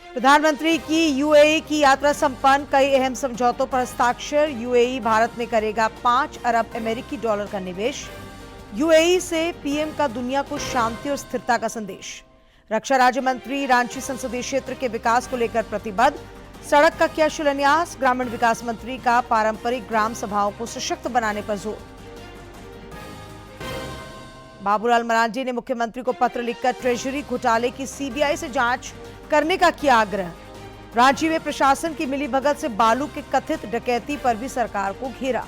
प्रधानमंत्री की यूएई की यात्रा संपन्न, कई अहम समझौतों पर हस्ताक्षर। यूएई भारत में करेगा 5 अरब अमेरिकी डॉलर का निवेश। यूएई से पीएम का दुनिया को शांति और स्थिरता का संदेश। रक्षा राज्य मंत्री रांची संसदीय क्षेत्र के विकास को लेकर प्रतिबद्ध। सड़क का किया शिलान्यास। ग्रामीण विकास मंत्री का पारंपरिक ग्राम सभाओं को सशक्त बनाने पर जोर। बाबूलाल मरांडी ने मुख्यमंत्री को पत्र लिखकर ट्रेजरी घोटाले की सीबीआई से जांच करने का किया आग्रह। रांची में प्रशासन की मिलीभगत से बालू के कथित डकैती पर भी सरकार को घेरा।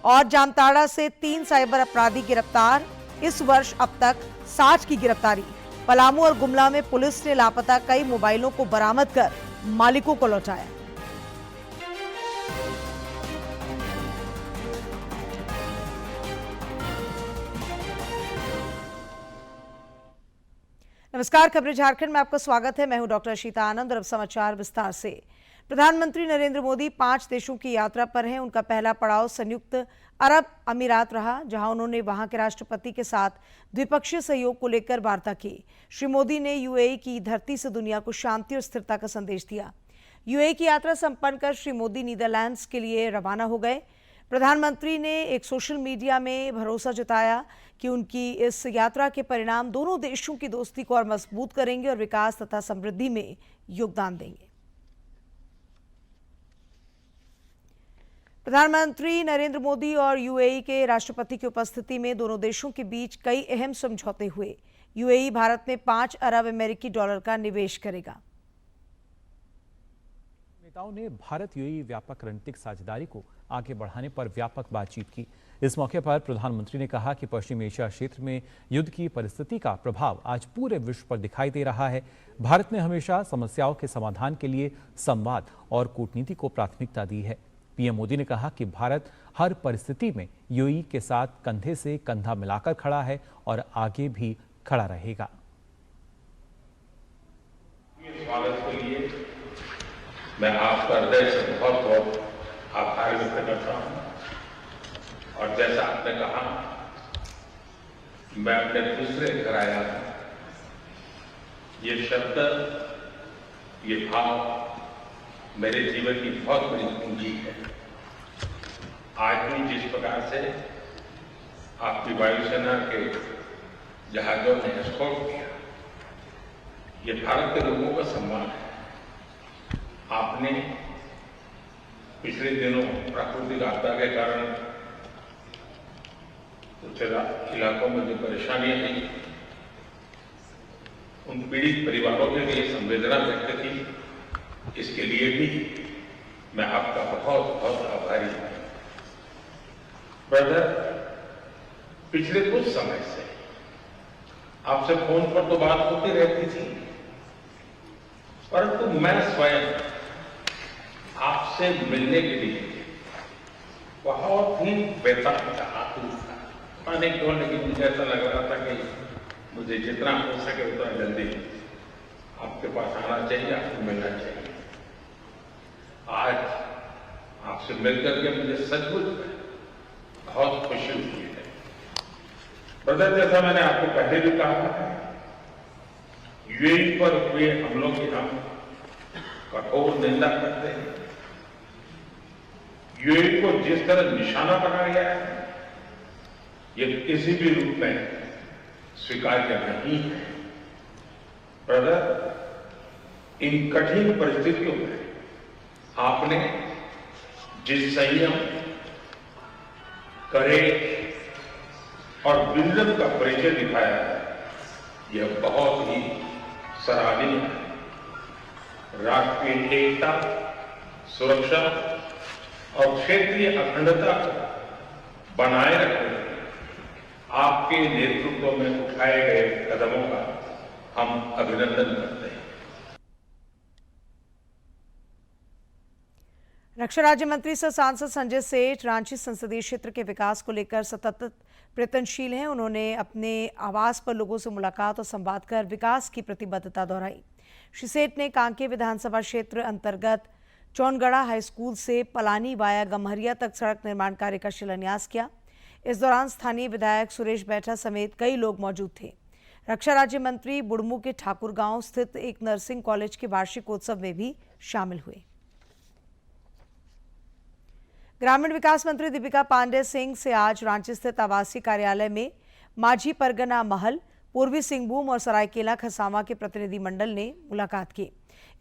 और जामताड़ा से 3 साइबर अपराधी गिरफ्तार। इस वर्ष अब तक 60 की गिरफ्तारी। पलामू और गुमला में पुलिस ने लापता कई मोबाइलों को बरामद कर मालिकों को लौटाया। नमस्कार, खबरें झारखंड में आपका स्वागत है। मैं हूं डॉक्टर अशीता आनंद और अब समाचार विस्तार से। प्रधानमंत्री नरेंद्र मोदी 5 देशों की यात्रा पर हैं। उनका पहला पड़ाव संयुक्त अरब अमीरात रहा, जहां उन्होंने वहां के राष्ट्रपति के साथ द्विपक्षीय सहयोग को लेकर वार्ता की। श्री मोदी ने यूएई की धरती से दुनिया को शांति और स्थिरता का संदेश दिया। यूएई की यात्रा संपन्न कर श्री मोदी नीदरलैंड्स के लिए रवाना हो गए। प्रधानमंत्री ने एक सोशल मीडिया में भरोसा जताया कि उनकी इस यात्रा के परिणाम दोनों देशों की दोस्ती को और मजबूत करेंगे और विकास तथा समृद्धि में योगदान देंगे। प्रधानमंत्री नरेंद्र मोदी और यूएई के राष्ट्रपति की उपस्थिति में दोनों देशों के बीच कई अहम समझौते हुए। यूएई भारत में 5 अरब अमेरिकी डॉलर का निवेश करेगा। नेताओं ने भारत यूएई व्यापक रणनीतिक साझेदारी को आगे बढ़ाने पर व्यापक बातचीत की। इस मौके पर प्रधानमंत्री ने कहा कि पश्चिमी एशिया क्षेत्र में युद्ध की परिस्थिति का प्रभाव आज पूरे विश्व पर दिखाई दे रहा है। भारत ने हमेशा समस्याओं के समाधान के लिए संवाद और कूटनीति को प्राथमिकता दी है। पीएम मोदी ने कहा कि भारत हर परिस्थिति में यूएई के साथ कंधे से कंधा मिलाकर खड़ा है और आगे भी खड़ा रहेगा। स्वागत के लिए मैं आपका हृदय से बहुत बहुत आभार व्यक्त करता हूं। और जैसा आपने कहा, मैं अपने दूसरे घर आया हूं। ये शब्द, ये भाव मेरे जीवन की बहुत बड़ी पूंजी है। आज भी जिस प्रकार से आपकी वायुसेना के जहाजों ने एस्कॉर्ट किया, ये भारत के लोगों का सम्मान है। आपने पिछले दिनों प्राकृतिक आपदा के कारण कुछ इलाकों में जो परेशानियां आई, उन पीड़ित परिवारों के लिए संवेदना व्यक्त की। इसके लिए भी मैं आपका बहुत बहुत आभारी हूं। ब्रदर, पिछले कुछ समय से आपसे फोन पर तो बात होती रहती थी, परंतु मैं स्वयं आपसे मिलने के लिए बहुत ही बेताब था, आतुर था। पता नहीं क्यों, लेकिन मुझे ऐसा लग रहा था कि मुझे जितना हो सके उतना जल्दी आपके पास आना चाहिए, आपको मिलना चाहिए। आज आपसे मिलकर के मुझे सचमुच बहुत खुशी हुई है। ब्रदर, जैसा मैंने आपको पहले भी कहा है, यूएई पर हुए हमलों की हम कठोर निंदा करते हैं। यूएई को जिस तरह निशाना बनाया गया है, ये किसी भी रूप में स्वीकार्य नहीं है। ब्रदर, इन कठिन परिस्थितियों में आपने जिस संयम, करेज और विजन का परिचय दिखाया है, यह बहुत ही सराहनीय है। राष्ट्रीय एकता, सुरक्षा और क्षेत्रीय अखंडता को बनाए रखने में आपके नेतृत्व में उठाए गए कदमों का हम अभिनंदन करते हैं। रक्षा राज्य मंत्री सह सांसद संजय सेठ रांची संसदीय क्षेत्र के विकास को लेकर सतत प्रयत्नशील हैं। उन्होंने अपने आवास पर लोगों से मुलाकात और संवाद कर विकास की प्रतिबद्धता दोहराई। श्री सेठ ने कांके विधानसभा क्षेत्र अंतर्गत चौनगढ़ा हाई स्कूल से पलानी वाया गम्हरिया तक सड़क निर्माण कार्य का शिलान्यास किया। इस दौरान स्थानीय विधायक सुरेश बैठा समेत कई लोग मौजूद थे। रक्षा राज्य मंत्री बुढ़मू के ठाकुरगांव स्थित एक नर्सिंग कॉलेज के वार्षिकोत्सव में भी शामिल हुए। ग्रामीण विकास मंत्री दीपिका पांडे सिंह से आज रांची स्थित आवासीय कार्यालय में माझी परगना महल, पूर्वी सिंहभूम और सरायकेला खरसावां के प्रतिनिधिमंडल ने मुलाकात की।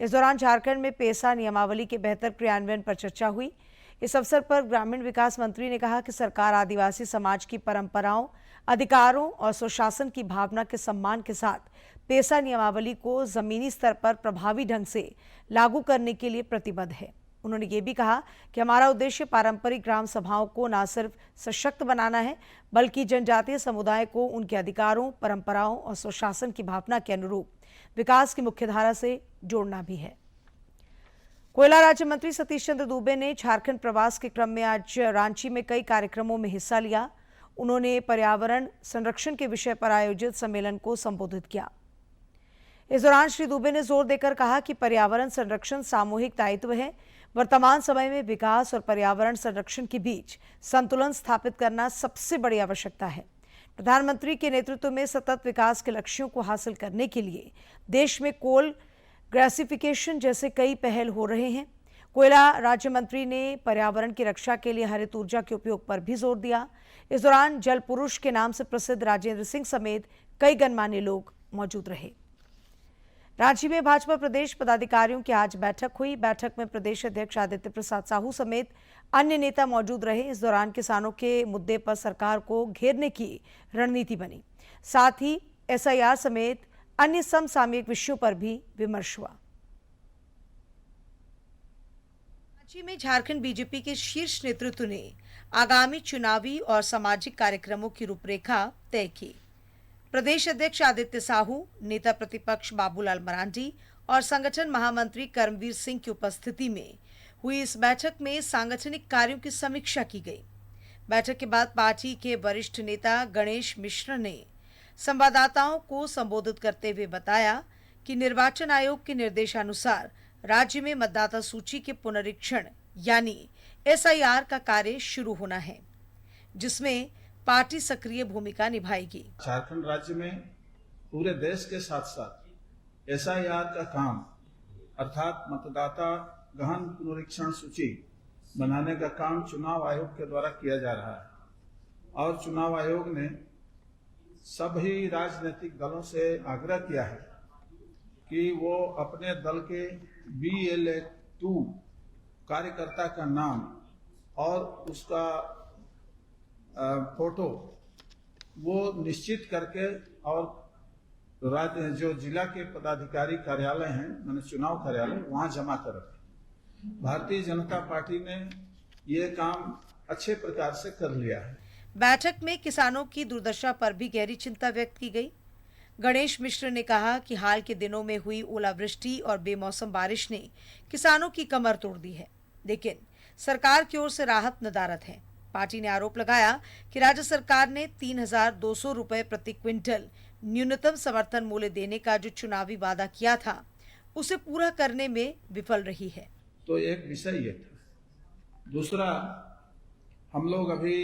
इस दौरान झारखंड में पेसा नियमावली के बेहतर क्रियान्वयन पर चर्चा हुई। इस अवसर पर ग्रामीण विकास मंत्री ने कहा कि सरकार आदिवासी समाज की परंपराओं, अधिकारों और सुशासन की भावना के सम्मान के साथ पेसा नियमावली को जमीनी स्तर पर प्रभावी ढंग से लागू करने के लिए प्रतिबद्ध है। उन्होंने ये भी कहा कि हमारा उद्देश्य पारंपरिक ग्राम सभाओं को न सिर्फ सशक्त बनाना है, बल्कि जनजातीय समुदाय को उनके अधिकारों, परंपराओं और सुशासन की भावना के अनुरूप विकास की मुख्यधारा से जोड़ना भी है। कोयला राज्य मंत्री सतीश चंद्र दुबे ने झारखंड प्रवास के क्रम में आज रांची में कई कार्यक्रमों में हिस्सा लिया। उन्होंने पर्यावरण संरक्षण के विषय पर आयोजित सम्मेलन को संबोधित किया। इस दौरान श्री दुबे ने जोर देकर कहा कि पर्यावरण संरक्षण सामूहिक दायित्व है। वर्तमान समय में विकास और पर्यावरण संरक्षण के बीच संतुलन स्थापित करना सबसे बड़ी आवश्यकता है। प्रधानमंत्री के नेतृत्व में सतत विकास के लक्ष्यों को हासिल करने के लिए देश में कोल गैसिफिकेशन जैसे कई पहल हो रहे हैं। कोयला राज्य मंत्री ने पर्यावरण की रक्षा के लिए हरित ऊर्जा के उपयोग पर भी जोर दिया। इस दौरान जल पुरुष के नाम से प्रसिद्ध राजेंद्र सिंह समेत कई गणमान्य लोग मौजूद रहे। रांची में भाजपा प्रदेश पदाधिकारियों की आज बैठक हुई। बैठक में प्रदेश अध्यक्ष आदित्य प्रसाद साहू समेत अन्य नेता मौजूद रहे। इस दौरान किसानों के मुद्दे पर सरकार को घेरने की रणनीति बनी। साथ ही एसआईआर समेत अन्य समसामयिक विषयों पर भी विमर्श हुआ। रांची में झारखंड बीजेपी के शीर्ष नेतृत्व ने आगामी चुनावी और सामाजिक कार्यक्रमों की रूपरेखा तय की। प्रदेश अध्यक्ष आदित्य साहू, नेता प्रतिपक्ष बाबूलाल मरांडी और संगठन महामंत्री कर्मवीर सिंह की उपस्थिति में हुई इस बैठक में सांगठनिक कार्यों की समीक्षा की गई। बैठक के बाद पार्टी के वरिष्ठ नेता गणेश मिश्र ने संवाददाताओं को संबोधित करते हुए बताया कि निर्वाचन आयोग के निर्देशानुसार राज्य में मतदाता सूची के पुनरीक्षण यानी एसआईआर का कार्य शुरू होना है, जिसमें पार्टी सक्रिय भूमिका निभाएगी। झारखंड राज्य में पूरे देश के साथ साथ एसआईआर का काम अर्थात मतदाता गहन पुनरीक्षण सूची बनाने का काम चुनाव आयोग के द्वारा किया जा रहा है और चुनाव आयोग ने सभी राजनीतिक दलों से आग्रह किया है कि वो अपने दल के BLA-2 कार्यकर्ता का नाम और उसका फोटो वो निश्चित करके और जो जिला के पदाधिकारी कार्यालय हैं, मैंने चुनाव कार्यालय, वहां जमा कर रखे। भारतीय जनता पार्टी ने ये काम अच्छे प्रकार से कर लिया है। बैठक में किसानों की दुर्दशा पर भी गहरी चिंता व्यक्त की गई। गणेश मिश्र ने कहा कि हाल के दिनों में हुई ओलावृष्टि और बेमौसम बारिश ने किसानों की कमर तोड़ दी है, लेकिन सरकार की ओर से राहत नदारद है। पार्टी ने आरोप लगाया कि राज्य सरकार ने 3,200 रुपए प्रति क्विंटल न्यूनतम समर्थन मूल्य देने का जो चुनावी वादा किया था, उसे पूरा करने में विफल रही है। तो एक विषय ये था। दूसरा, हम लोग अभी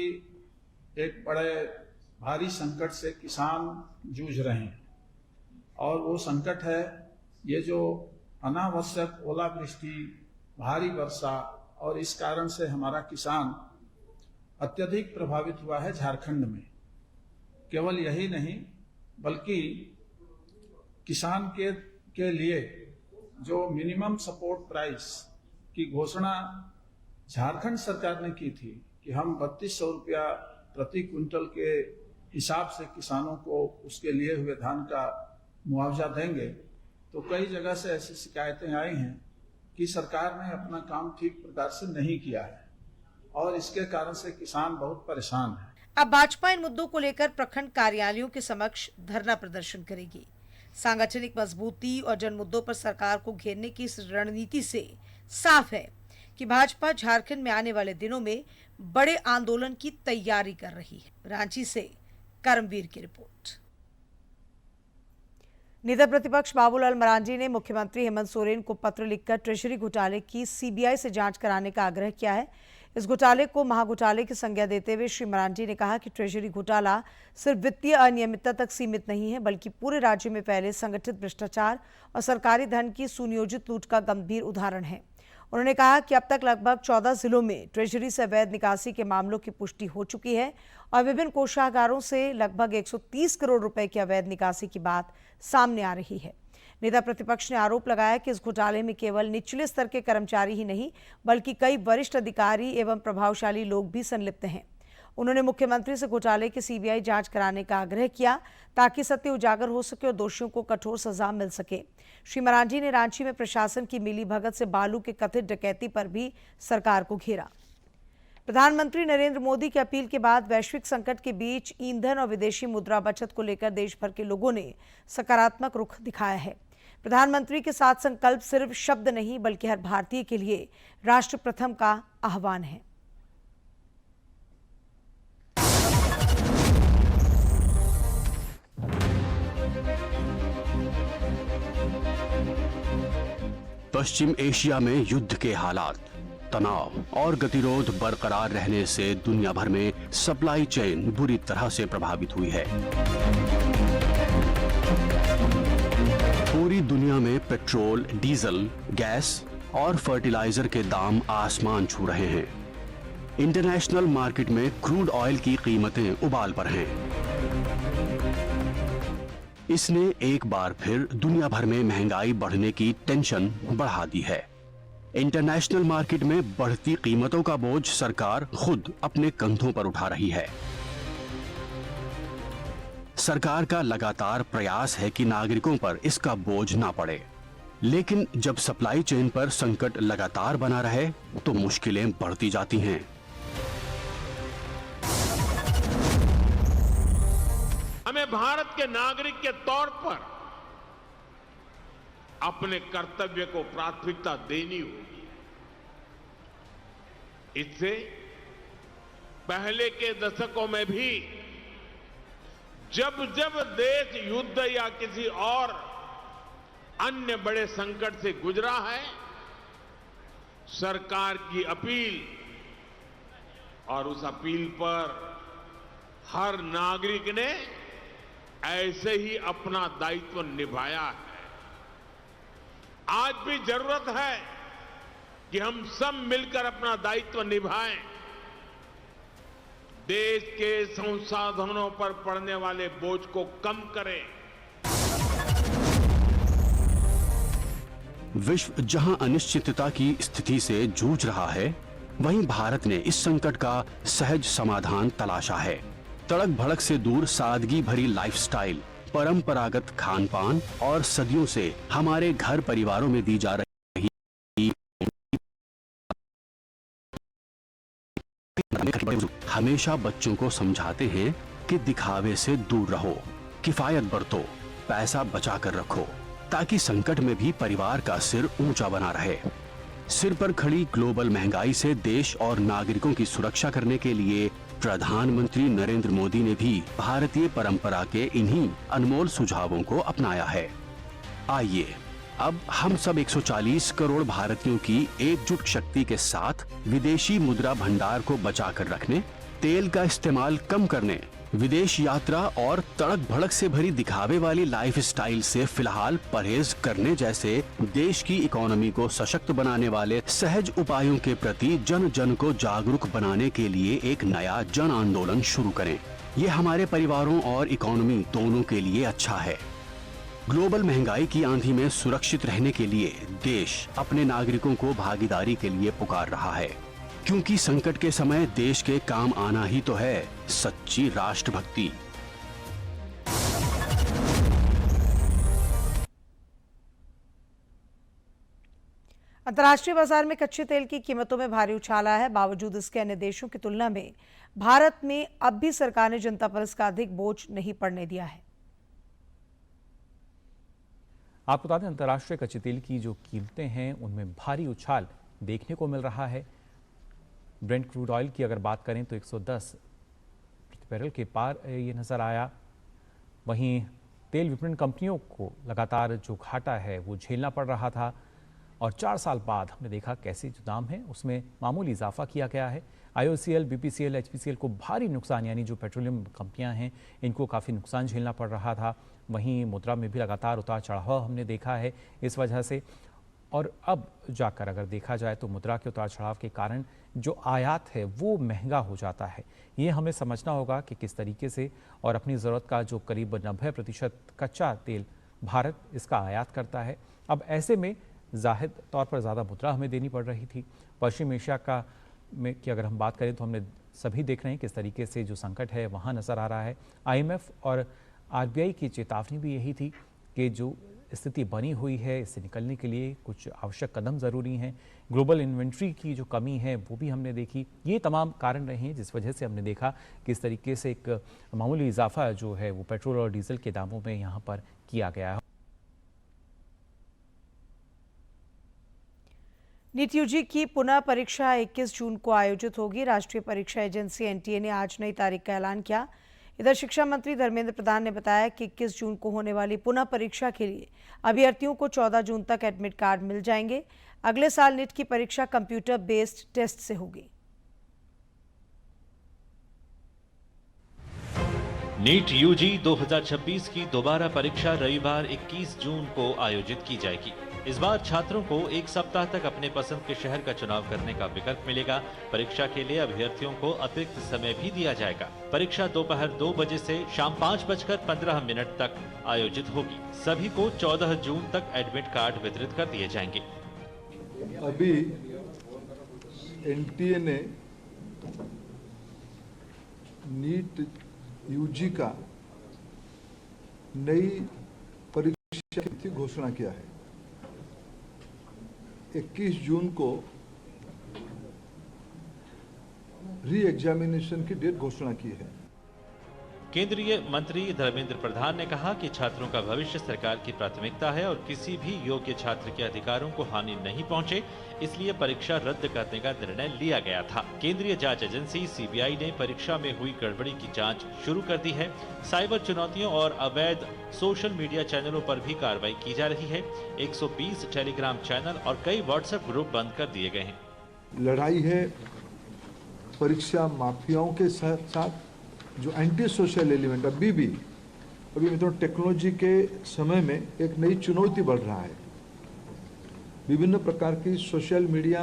एक बड़े भारी संकट से किसान जूझ रहे हैं और वो संकट है ये जो अनावश्यक ओलावृष्टि, भारी वर्षा, और इस कारण से हमारा किसान अत्यधिक प्रभावित हुआ है झारखंड में। केवल यही नहीं बल्कि किसान के लिए जो मिनिमम सपोर्ट प्राइस की घोषणा झारखंड सरकार ने की थी कि हम 3200 रुपया प्रति क्विंटल के हिसाब से किसानों को उसके लिए हुए धान का मुआवजा देंगे, तो कई जगह से ऐसी शिकायतें आई हैं कि सरकार ने अपना काम ठीक प्रकार से नहीं किया है और इसके कारण से किसान बहुत परेशान है। अब भाजपा इन मुद्दों को लेकर प्रखंड कार्यालयों के समक्ष धरना प्रदर्शन करेगी। सांगठनिक मजबूती और जन मुद्दों पर सरकार को घेरने की इस रणनीति से साफ है कि भाजपा झारखंड में आने वाले दिनों में बड़े आंदोलन की तैयारी कर रही है। रांची से कर्मवीर की रिपोर्ट। नेता प्रतिपक्ष बाबूलाल मरांडी ने मुख्यमंत्री हेमंत सोरेन को पत्र लिखकर ट्रेजरी घोटाले की सीबीआई से जांच कराने का आग्रह किया है। इस घोटाले को महाघोटाले की संज्ञा देते हुए श्री मरांडी ने कहा कि ट्रेजरी घोटाला सिर्फ वित्तीय अनियमितता तक सीमित नहीं है, बल्कि पूरे राज्य में फैले संगठित भ्रष्टाचार और सरकारी धन की सुनियोजित लूट का गंभीर उदाहरण है। उन्होंने कहा कि अब तक लगभग 14 जिलों में ट्रेजरी से अवैध निकासी के मामलों की पुष्टि हो चुकी है और विभिन्न कोषागारों से लगभग 130 करोड़ रुपए की अवैध निकासी की बात सामने आ रही है। नेता प्रतिपक्ष ने आरोप लगाया कि इस घोटाले में केवल निचले स्तर के कर्मचारी ही नहीं, बल्कि कई वरिष्ठ अधिकारी एवं प्रभावशाली लोग भी संलिप्त हैं। उन्होंने मुख्यमंत्री से घोटाले की सीबीआई जांच कराने का आग्रह किया ताकि सत्य उजागर हो सके और दोषियों को कठोर सजा मिल सके। श्री मरांडी ने रांची में प्रशासन की मिलीभगत से बालू के कथित डकैती पर भी सरकार को घेरा। प्रधानमंत्री नरेंद्र मोदी की अपील के बाद वैश्विक संकट के बीच ईंधन और विदेशी मुद्रा बचत को लेकर देश भर के लोगों ने सकारात्मक रुख दिखाया है। प्रधानमंत्री के साथ संकल्प सिर्फ शब्द नहीं, बल्कि हर भारतीय के लिए राष्ट्र प्रथम का आह्वान है। पश्चिम एशिया में युद्ध के हालात, तनाव और गतिरोध बरकरार रहने से दुनिया भर में सप्लाई चेन बुरी तरह से प्रभावित हुई है। पूरी दुनिया में पेट्रोल, डीजल, गैस और फर्टिलाइजर के दाम आसमान छू रहे हैं। इंटरनेशनल मार्केट में क्रूड ऑयल की कीमतें उबाल पर हैं। इसने एक बार फिर दुनिया भर में महंगाई बढ़ने की टेंशन बढ़ा दी है। इंटरनेशनल मार्केट में बढ़ती कीमतों का बोझ सरकार खुद अपने कंधों पर उठा रही है। सरकार का लगातार प्रयास है कि नागरिकों पर इसका बोझ ना पड़े, लेकिन जब सप्लाई चेन पर संकट लगातार बना रहे तो मुश्किलें बढ़ती जाती हैं। हमें भारत के नागरिक के तौर पर अपने कर्तव्य को प्राथमिकता देनी होगी। इससे पहले के दशकों में भी जब जब देश युद्ध या किसी और अन्य बड़े संकट से गुजरा है, सरकार की अपील और उस अपील पर हर नागरिक ने ऐसे ही अपना दायित्व निभाया है। आज भी जरूरत है कि हम सब मिलकर अपना दायित्व निभाएं, देश के संसाधनों पर पड़ने वाले बोझ को कम करें। विश्व जहां अनिश्चितता की स्थिति से जूझ रहा है, वहीं भारत ने इस संकट का सहज समाधान तलाशा है। तड़क भड़क से दूर सादगी भरी लाइफस्टाइल, परंपरागत खान-पान और सदियों से हमारे घर परिवारों में दी जा रही हमेशा बच्चों को समझाते हैं कि दिखावे से दूर रहो, किफायत बरतो, पैसा बचा कर रखो, ताकि संकट में भी परिवार का सिर ऊंचा बना रहे। सिर पर खड़ी ग्लोबल महंगाई से देश और नागरिकों की सुरक्षा करने के लिए प्रधानमंत्री नरेंद्र मोदी ने भी भारतीय परंपरा के इन्हीं अनमोल सुझावों को अपनाया है। आइए अब हम सब 140 करोड़ भारतीयों की एकजुट शक्ति के साथ विदेशी मुद्रा भंडार को बचाकर रखने, तेल का इस्तेमाल कम करने, विदेश यात्रा और तड़क भड़क से भरी दिखावे वाली लाइफस्टाइल से फिलहाल परहेज करने जैसे देश की इकोनॉमी को सशक्त बनाने वाले सहज उपायों के प्रति जन जन को जागरूक बनाने के लिए एक नया जन आंदोलन शुरू करें। ये हमारे परिवारों और इकोनॉमी दोनों के लिए अच्छा है। ग्लोबल महंगाई की आंधी में सुरक्षित रहने के लिए देश अपने नागरिकों को भागीदारी के लिए पुकार रहा है, क्योंकि संकट के समय देश के काम आना ही तो है सच्ची राष्ट्रभक्ति। अंतर्राष्ट्रीय बाजार में कच्चे तेल की कीमतों में भारी उछाल आया है। बावजूद इसके अन्य देशों की तुलना में भारत में अब भी सरकार ने जनता पर इसका अधिक बोझ नहीं पड़ने दिया है। आपको बता दें, अंतर्राष्ट्रीय कच्चे तेल की जो कीमतें हैं उनमें भारी उछाल देखने को मिल रहा है। ब्रेंट क्रूड ऑयल की अगर बात करें तो 110 प्रति बैरल के पार ये नजर आया। वहीं तेल विपणन कंपनियों को लगातार जो घाटा है वो झेलना पड़ रहा था और 4 साल बाद हमने देखा कैसे जो दाम है उसमें मामूली इजाफा किया गया है। IOCL, BPCL, HPCL को भारी नुकसान, यानी जो पेट्रोलियम कंपनियां हैं इनको काफ़ी नुकसान झेलना पड़ रहा था। वहीं मुद्रा में भी लगातार उतार चढ़ाव हमने देखा है इस वजह से। और अब जाकर अगर देखा जाए तो मुद्रा के उतार चढ़ाव के कारण जो आयात है वो महंगा हो जाता है। ये हमें समझना होगा कि किस तरीके से, और अपनी ज़रूरत का जो करीब 90% कच्चा तेल भारत इसका आयात करता है। अब ऐसे में जाहिर तौर पर ज़्यादा मुद्रा हमें देनी पड़ रही थी। पश्चिम एशिया की अगर हम बात करें तो हमने सभी देख रहे हैं किस तरीके से जो संकट है वहाँ नज़र आ रहा है। IMF और RBI की चेतावनी भी यही थी कि जो स्थिति बनी हुई है इससे निकलने के लिए कुछ आवश्यक कदम ज़रूरी हैं। ग्लोबल इन्वेंट्री की जो कमी है वो भी हमने देखी। ये तमाम कारण रहे हैं जिस वजह से हमने देखा किस तरीके से एक मामूली इजाफा जो है वो पेट्रोल और डीजल के दामों में यहाँ पर किया गया है। नीट यूजी की पुनः परीक्षा 21 जून को आयोजित होगी। राष्ट्रीय परीक्षा एजेंसी NTA ने आज नई तारीख का ऐलान किया। इधर शिक्षा मंत्री धर्मेंद्र प्रधान ने बताया कि 21 जून को होने वाली पुनः परीक्षा के लिए अभ्यर्थियों को 14 जून तक एडमिट कार्ड मिल जाएंगे। अगले साल नीट की परीक्षा कंप्यूटर बेस्ड टेस्ट से होगी। नीट यूजी 2026 की दोबारा परीक्षा रविवार 21 जून को आयोजित की जाएगी। इस बार छात्रों को एक सप्ताह तक अपने पसंद के शहर का चुनाव करने का विकल्प मिलेगा। परीक्षा के लिए अभ्यर्थियों को अतिरिक्त समय भी दिया जाएगा। परीक्षा दोपहर 2 बजे से शाम 5:15 तक आयोजित होगी। सभी को 14 जून तक एडमिट कार्ड वितरित कर दिए जाएंगे। अभी NTA ने नीट यूजी का नई परीक्षा की तिथि घोषणा किया है। 21 जून को री एग्जामिनेशन की डेट घोषणा की है। केंद्रीय मंत्री धर्मेंद्र प्रधान ने कहा कि छात्रों का भविष्य सरकार की प्राथमिकता है और किसी भी योग्य छात्र के अधिकारों को हानि नहीं पहुंचे, इसलिए परीक्षा रद्द करने का निर्णय लिया गया था। केंद्रीय जांच एजेंसी CBI ने परीक्षा में हुई गड़बड़ी की जांच शुरू कर दी है। साइबर चुनौतियों और अवैध सोशल मीडिया चैनलों पर भी कार्रवाई की जा रही है। 120 टेलीग्राम चैनल और कई व्हाट्सएप ग्रुप बंद कर दिए गए हैं। लड़ाई है परीक्षा माफियाओं के साथ, जो एंटी सोशल एलिमेंट अभी मित्रों टेक्नोलॉजी के समय में एक नई चुनौती बढ़ रहा है। विभिन्न प्रकार की सोशल मीडिया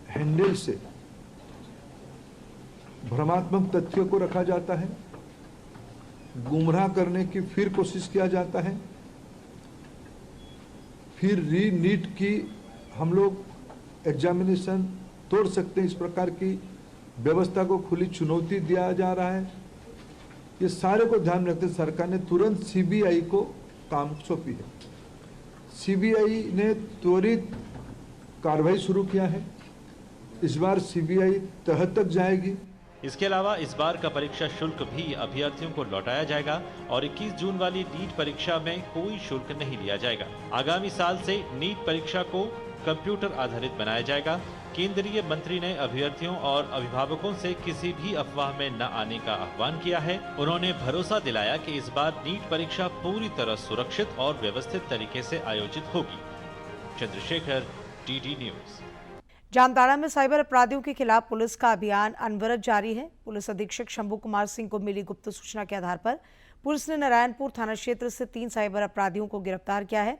हैंडल से भ्रमात्मक तथ्यों को रखा जाता है, गुमराह करने की फिर कोशिश किया जाता है। फिर नीट की हम लोग एग्जामिनेशन तोड़ सकते हैं, इस प्रकार की व्यवस्था को खुली चुनौती दिया जा रहा है। ये सारे को ध्यान रखते सरकार ने तुरंत CBI को काम सौंपी है। CBI ने त्वरित कार्रवाई शुरू किया है। इस बार CBI तह तक जाएगी। इसके अलावा इस बार का परीक्षा शुल्क भी अभ्यर्थियों को लौटाया जाएगा और 21 जून वाली नीट परीक्षा में कोई शुल्क नहीं लिया जाएगा। आगामी साल से नीट परीक्षा को कंप्यूटर आधारित बनाया जाएगा। केंद्रीय मंत्री ने अभ्यर्थियों और अभिभावकों से किसी भी अफवाह में न आने का आह्वान किया है। उन्होंने भरोसा दिलाया कि इस बार नीट परीक्षा पूरी तरह सुरक्षित और व्यवस्थित तरीके से आयोजित होगी। Chandrashekhar, DD news. जामताड़ा में साइबर अपराधियों के खिलाफ पुलिस का अभियान अनवरत जारी है। पुलिस अधीक्षक शंभू कुमार सिंह को मिली गुप्त सूचना के आधार पर पुलिस ने नारायणपुर थाना क्षेत्र से 3 साइबर अपराधियों को गिरफ्तार किया है।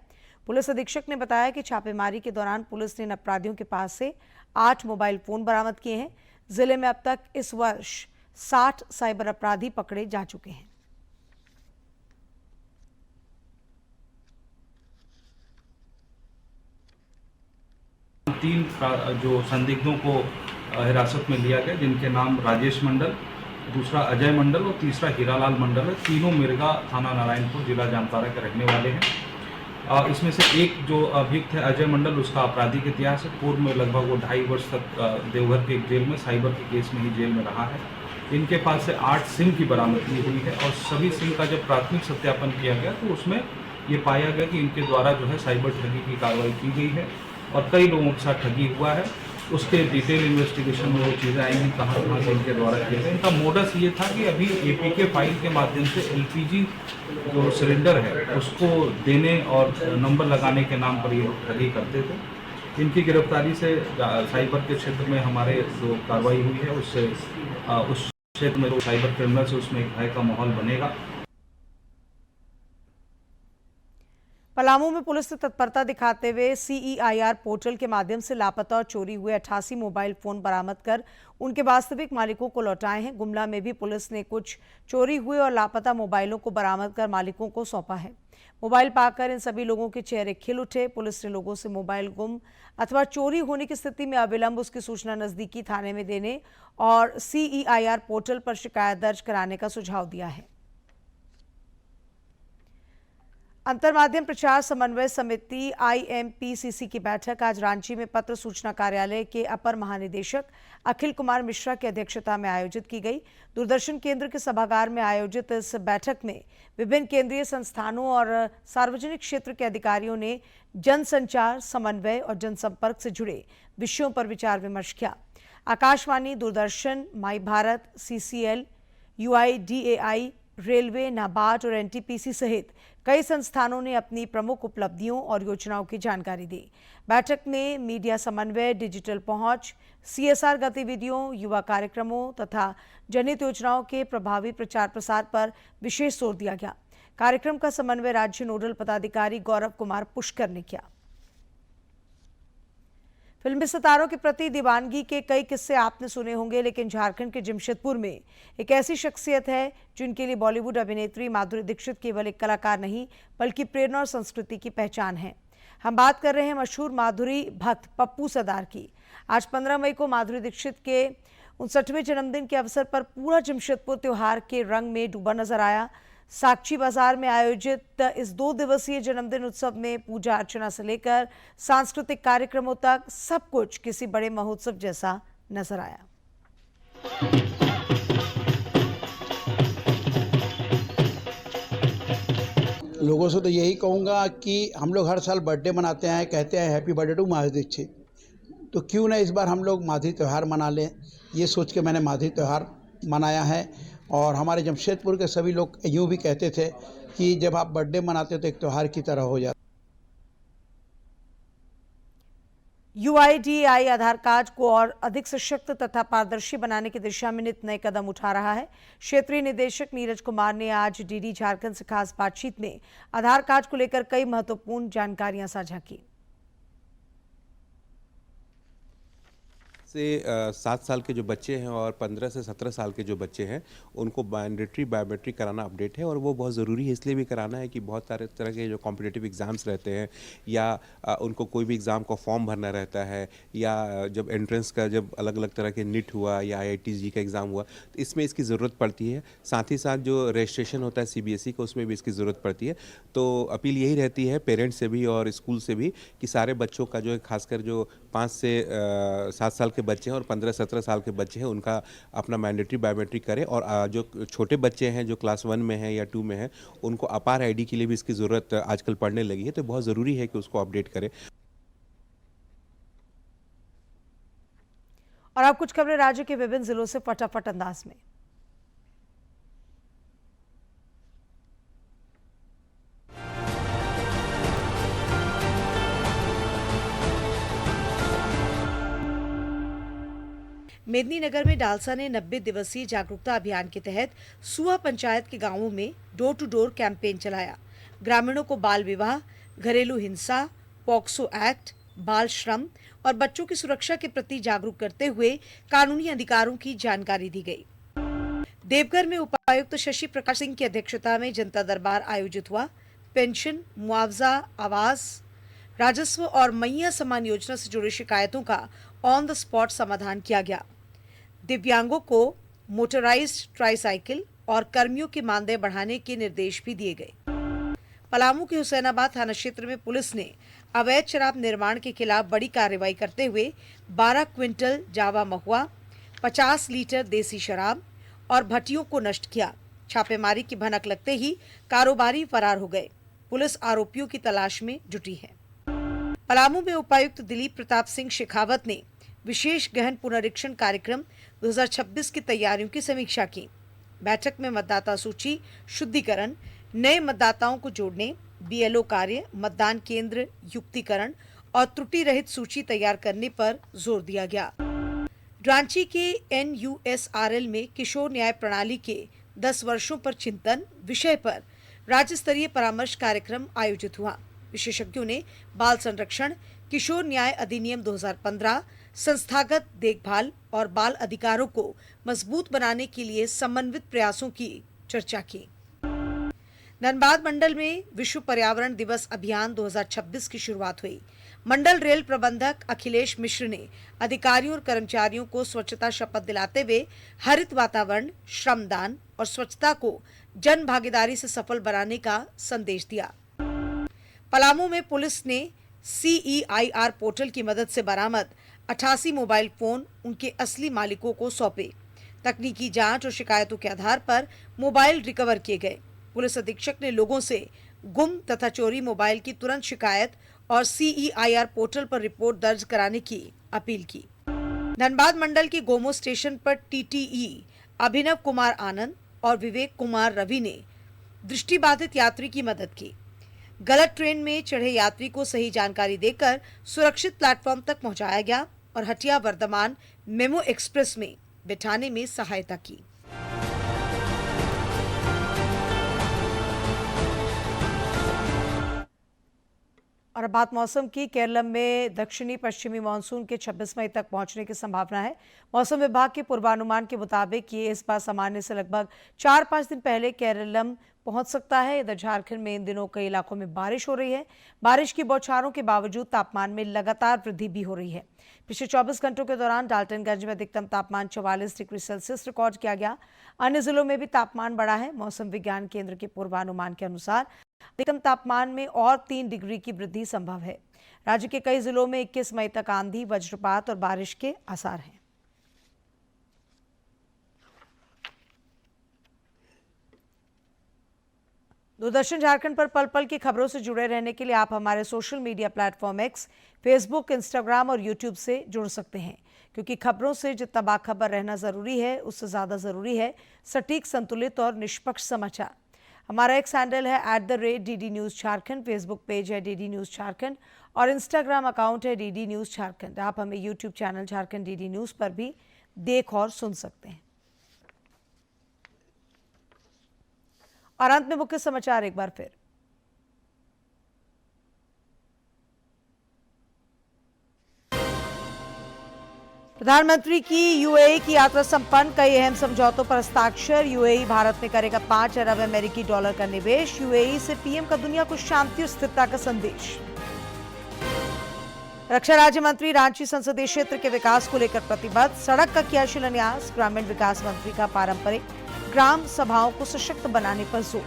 पुलिस अधीक्षक ने बताया कि छापेमारी के दौरान पुलिस ने इन अपराधियों के पास से 8 मोबाइल फोन बरामद किए हैं। जिले में अब तक इस वर्ष 60 साइबर अपराधी पकड़े जा चुके हैं। तीन जो संदिग्धों को हिरासत में लिया गया, जिनके नाम राजेश मंडल, दूसरा अजय मंडल और तीसरा हीरालाल मंडल है। तीनों मिर्गा थाना नारायणपुर जिला जामताड़ा के रहने वाले हैं। इसमें से एक जो अभियुक्त है अजय मंडल, उसका आपराधिक इतिहास है। पूर्व में लगभग वो 2.5 वर्ष तक देवघर के एक जेल में साइबर के केस में ही जेल में रहा है। इनके पास से 8 सिम की बरामदगी हुई है और सभी सिम का जब प्राथमिक सत्यापन किया गया तो उसमें ये पाया गया कि इनके द्वारा जो है साइबर ठगी की कार्रवाई की गई है और कई लोगों के साथ ठगी हुआ है। उसके डिटेल इन्वेस्टिगेशन में वो चीज़ें आएंगी, कहाँ कहाँ से इनके द्वारा किए गए। इनका मोडस ये था कि अभी एपीके फाइल के माध्यम से एलपीजी जो सिलेंडर है उसको देने और नंबर लगाने के नाम पर ये लोग ठगी करते थे। इनकी गिरफ्तारी से साइबर के क्षेत्र में हमारे जो कार्रवाई हुई है उससे उस क्षेत्र में जो साइबर क्रिमिनल से उसमें एक भय का माहौल बनेगा। पलामू में पुलिस ने तत्परता दिखाते हुए CEIR पोर्टल के माध्यम से लापता और चोरी हुए 88 मोबाइल फोन बरामद कर उनके वास्तविक मालिकों को लौटाए हैं। गुमला में भी पुलिस ने कुछ चोरी हुए और लापता मोबाइलों को बरामद कर मालिकों को सौंपा है। मोबाइल पाकर इन सभी लोगों के चेहरे खिल उठे। पुलिस ने लोगों से मोबाइल गुम अथवा चोरी होने की स्थिति में अविलंब उसकी सूचना नजदीकी थाने में देने और CEIR पोर्टल पर शिकायत दर्ज कराने का सुझाव दिया है। अंतर माध्यम प्रचार समन्वय समिति IMPCC की बैठक आज रांची में पत्र सूचना कार्यालय के अपर महानिदेशक अखिल कुमार मिश्रा की अध्यक्षता में आयोजित की गई। दूरदर्शन केंद्र के सभागार में आयोजित इस बैठक में विभिन्न केंद्रीय संस्थानों और सार्वजनिक क्षेत्र के अधिकारियों ने जनसंचार, समन्वय और जनसंपर्क से जुड़े विषयों पर विचार विमर्श किया। Akashvani, Doordarshan, my Bharat, CCL, UIDAI, railway, NABARD और NTPC सहित कई संस्थानों ने अपनी प्रमुख उपलब्धियों और योजनाओं की जानकारी दी। बैठक में मीडिया समन्वय, डिजिटल पहुंच, CSR गतिविधियों, युवा कार्यक्रमों तथा जनहित योजनाओं के प्रभावी प्रचार प्रसार पर विशेष जोर दिया गया। कार्यक्रम का समन्वय राज्य नोडल पदाधिकारी गौरव कुमार पुष्कर ने किया। फिल्मी सितारों के प्रति दीवानगी के कई किस्से आपने सुने होंगे, लेकिन झारखंड के जमशेदपुर में एक ऐसी शख्सियत है जिनके लिए बॉलीवुड अभिनेत्री माधुरी दीक्षित केवल एक कलाकार नहीं बल्कि प्रेरणा और संस्कृति की पहचान है। हम बात कर रहे हैं मशहूर माधुरी भक्त पप्पू सरदार की। आज 15 मई को माधुरी दीक्षित के 59वें जन्मदिन के अवसर पर पूरा जमशेदपुर त्योहार के रंग में डूबा नजर आया। साक्षी बाजार में आयोजित इस 2 दिवसीय जन्मदिन उत्सव में पूजा अर्चना से लेकर सांस्कृतिक कार्यक्रमों तक सब कुछ किसी बड़े महोत्सव जैसा नजर आया। लोगों से तो यही कहूँगा कि हम लोग हर साल बर्थडे मनाते हैं, कहते हैं happy birthday to Madhuri Dixit, तो क्यों ना इस बार हम लोग माधुरी त्यौहार मना लें। ये सोच के मैंने माधुरी त्यौहार मनाया है। और हमारे जमशेदपुर के सभी लोग यूँ भी कहते थे कि जब आप बर्थडे मनाते हो तो एक त्यौहार की तरह हो जाता। UIDAI आधार कार्ड को और अधिक सशक्त तथा पारदर्शी बनाने की दिशा में नित नए कदम उठा रहा है। क्षेत्रीय निदेशक नीरज कुमार ने आज DD झारखंड से खास बातचीत में आधार कार्ड को लेकर कई महत्वपूर्ण जानकारियां साझा की। से 7 साल के जो बच्चे हैं और 15 से 17 साल के जो बच्चे हैं उनको मैंडेटरी बायोमेट्रिक कराना अपडेट है। और वो बहुत ज़रूरी है, इसलिए भी कराना है कि बहुत सारे तरह के जो कॉम्पिटिटिव एग्ज़ाम्स रहते हैं या उनको कोई भी एग्ज़ाम का फॉर्म भरना रहता है या जब एंट्रेंस का जब अलग अलग तरह के नीट हुआ या IIT-JEE का एग्ज़ाम हुआ तो इसमें इसकी ज़रूरत पड़ती है। साथ ही साथ जो रजिस्ट्रेशन होता है CBSE का उसमें भी इसकी ज़रूरत पड़ती है। तो अपील यही रहती है पेरेंट्स से भी और स्कूल से भी कि सारे बच्चों का जो है खासकर जो 5 से 7 साल के बच्चे हैं और 15-17 साल के बच्चे हैं उनका अपना मैंडेटरी बायोमेट्रिक करें। और जो छोटे बच्चे हैं जो क्लास 1 में हैं या 2 में हैं उनको अपार ID के लिए भी इसकी ज़रूरत आजकल पड़ने लगी है, तो बहुत ज़रूरी है कि उसको अपडेट करें। और अब कुछ खबरें राज्य के विभिन्न जिलों से फटाफट अंदाज में। मेदिनीनगर में डालसा ने 90 दिवसीय जागरूकता अभियान के तहत सुआ पंचायत के गांवों में डोर टू डोर कैंपेन चलाया। ग्रामीणों को बाल विवाह, घरेलू हिंसा, पॉक्सो एक्ट, बाल श्रम और बच्चों की सुरक्षा के प्रति जागरूक करते हुए कानूनी अधिकारों की जानकारी दी गई। देवघर में उपायुक्त शशि प्रकाश सिंह की अध्यक्षता में जनता दरबार आयोजित हुआ। पेंशन, मुआवजा, आवास, राजस्व और मैया सम्मान योजना से जुड़ी शिकायतों का ऑन द स्पॉट समाधान किया गया। दिव्यांगों को मोटराइज्ड ट्राईसाइकिल और कर्मियों के मानदेय बढ़ाने के निर्देश भी दिए गए। पलामू के हुसैनाबाद थाना क्षेत्र में पुलिस ने अवैध शराब निर्माण के खिलाफ बड़ी कार्रवाई करते हुए 12 क्विंटल जावा महुआ, 50 लीटर देसी शराब और भट्टियों को नष्ट किया। छापेमारी की भनक लगते ही कारोबारी फरार हो गए। पुलिस आरोपियों की तलाश में जुटी है। पलामू में उपायुक्त दिलीप प्रताप सिंह शेखावत ने विशेष गहन पुनरीक्षण कार्यक्रम 2026 की तैयारियों की समीक्षा की। बैठक में मतदाता सूची शुद्धिकरण, नए मतदाताओं को जोड़ने, बीएलओ कार्य, मतदान केंद्र युक्तिकरण और त्रुटि रहित सूची तैयार करने पर जोर दिया गया। रांची के NUSRL में किशोर न्याय प्रणाली के 10 वर्षों पर चिंतन विषय पर राज्य स्तरीय परामर्श कार्यक्रम आयोजित हुआ। विशेषज्ञों ने बाल संरक्षण, किशोर न्याय अधिनियम 2015, संस्थागत देखभाल और बाल अधिकारों को मजबूत बनाने के लिए समन्वित प्रयासों की चर्चा की। धनबाद मंडल में विश्व पर्यावरण दिवस अभियान 2026 की शुरुआत हुई। मंडल रेल प्रबंधक अखिलेश मिश्र ने अधिकारियों और कर्मचारियों को स्वच्छता शपथ दिलाते हुए हरित वातावरण, श्रमदान और स्वच्छता को जन भागीदारी से सफल बनाने का संदेश दिया। पलामू में पुलिस ने CEIR पोर्टल की मदद से बरामद 88 मोबाइल फोन उनके असली मालिकों को सौंपे। तकनीकी जांच और शिकायतों के आधार पर मोबाइल रिकवर किए गए। पुलिस अधीक्षक ने लोगों से गुम तथा चोरी मोबाइल की तुरंत शिकायत और CEIR पोर्टल पर रिपोर्ट दर्ज कराने की अपील की। धनबाद मंडल के गोमो स्टेशन पर TTE अभिनव कुमार आनंद और विवेक कुमार रवि ने दृष्टिबाधित यात्री की मदद की। गलत ट्रेन में चढ़े यात्री को सही जानकारी देकर सुरक्षित प्लेटफॉर्म तक पहुंचाया गया और हटिया वर्धमान मेमो एक्सप्रेस में बिठाने में सहायता की। और अब बात मौसम की। केरल में दक्षिणी पश्चिमी मानसून के 26 मई तक पहुंचने की संभावना है। मौसम विभाग के पूर्वानुमान के मुताबिक ये इस बार सामान्य से लगभग 4-5 दिन पहले केरलम पहुंच सकता है। इधर झारखंड में इन दिनों कई इलाकों में बारिश हो रही है। बारिश की बौछारों के बावजूद तापमान में लगातार वृद्धि भी हो रही है। पिछले 24 घंटों के दौरान डाल्टनगंज में अधिकतम तापमान 44 डिग्री सेल्सियस रिकॉर्ड किया गया। अन्य जिलों में भी तापमान बढ़ा है। मौसम विज्ञान केंद्र के पूर्वानुमान के अनुसार अधिकतम तापमान में और 3 डिग्री की वृद्धि संभव है। राज्य के कई जिलों में 21 मई तक आंधी, वज्रपात और बारिश के आसार हैं। दूरदर्शन झारखंड पर पल पल की खबरों से जुड़े रहने के लिए आप हमारे social media platform X, Facebook, Instagram और यूट्यूब से जुड़ सकते हैं, क्योंकि खबरों से जितना बाखबर रहना जरूरी है, उससे ज्यादा जरूरी है सटीक, संतुलित और निष्पक्ष समाचार। हमारा X हैंडल है @DD News Jharkhand, Facebook page है DD News झारखंड और इंस्टाग्राम अकाउंट है DD News झारखंड। आप हमें YouTube channel Jharkhand DD News पर भी देख और सुन सकते हैं। और अंत में मुख्य समाचार एक बार फिर। प्रधानमंत्री की UAE की यात्रा संपन्न, कई अहम समझौतों पर हस्ताक्षर। UAE भारत में करेगा $5 अरब अमेरिकी डॉलर का निवेश। UAE से PM का दुनिया को शांति और स्थिरता का संदेश। रक्षा राज्य मंत्री रांची संसदीय क्षेत्र के विकास को लेकर प्रतिबद्ध, सड़क का किया शिलान्यास। ग्रामीण विकास मंत्री का पारंपरिक ग्राम सभाओं को सशक्त बनाने पर जोर।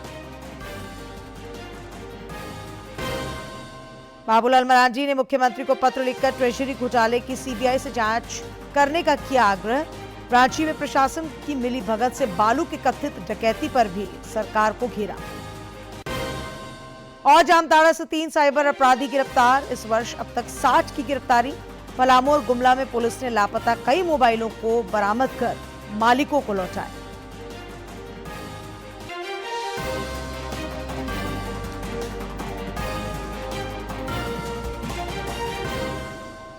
बाबूलाल मरांडी ने मुख्यमंत्री को पत्र लिखकर ट्रेजरी घोटाले की CBI से जांच करने का किया आग्रह। रांची में प्रशासन की मिली भगत से बालू की कथित डकैती पर भी सरकार को घेरा। और जामताड़ा से 3 साइबर अपराधी गिरफ्तार। इस वर्ष अब तक 60 की गिरफ्तारी। पलामू और गुमला में पुलिस ने लापता कई मोबाइलों को बरामद कर मालिकों को लौटाया।